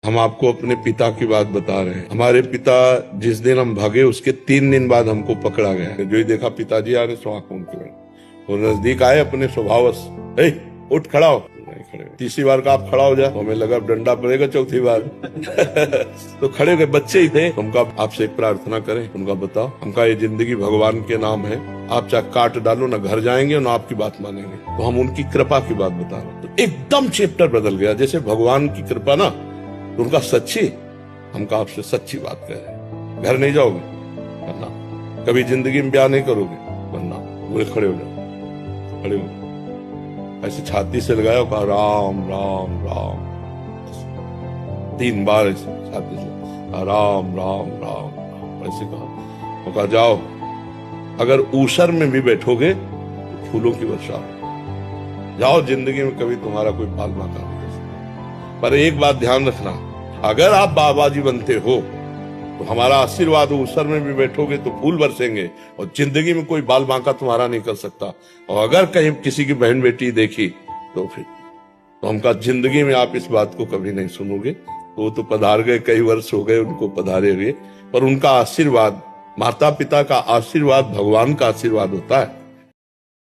हम आपको अपने पिता की बात बता रहे हैं। हमारे पिता जिस दिन हम भागे उसके 3 दिन बाद हमको पकड़ा गया। जो ही देखा पिताजी आ रहे सो आंख मूंद के बैठे। वो नजदीक आए अपने स्वभावश, उठ खड़ा हो। नहीं खड़े। तीसरी बार का आप खड़ा हो जाए तो हमें लगा डंडा पड़ेगा चौथी बार। तो खड़े हो गए, बच्चे ही थे। हमका आपसे एक प्रार्थना करें। उनका बताओ, हमका ये जिंदगी भगवान के नाम है, आप चाहे काट डालो ना घर जाएंगे ना आपकी बात मानेंगे। तो हम उनकी कृपा की बात बता रहे हैं। तो एकदम चैप्टर बदल गया। जैसे भगवान की कृपा ना, उनका सच्ची, हमका आपसे सच्ची बात कह रहे हैं। घर नहीं जाओगे वरना, कभी जिंदगी में ब्याह नहीं करोगे वरना। बोले खड़े हो जाओ। खड़े हो ऐसे छाती से लगाया, कहा राम राम राम 3 बार ऐसे छाती से राम राम राम ऐसे कहा। जाओ, अगर ऊसर में भी बैठोगे तो फूलों की वर्षा हो। जाओ, जिंदगी में कभी तुम्हारा कोई पाल माता नहीं कर सकता। पर एक बात ध्यान रखना, अगर आप बाबा जी बनते हो तो हमारा आशीर्वाद, ऊसर में भी बैठोगे तो फूल बरसेंगे और जिंदगी में कोई बाल बांका तुम्हारा नहीं कर सकता। और अगर कहीं किसी की बहन बेटी देखी तो फिर तो हमका जिंदगी में आप इस बात को कभी नहीं सुनोगे। तो वो तो पधार गए, कई वर्ष हो गए उनको पधारे हुए, पर उनका आशीर्वाद, माता पिता का आशीर्वाद भगवान का आशीर्वाद होता है।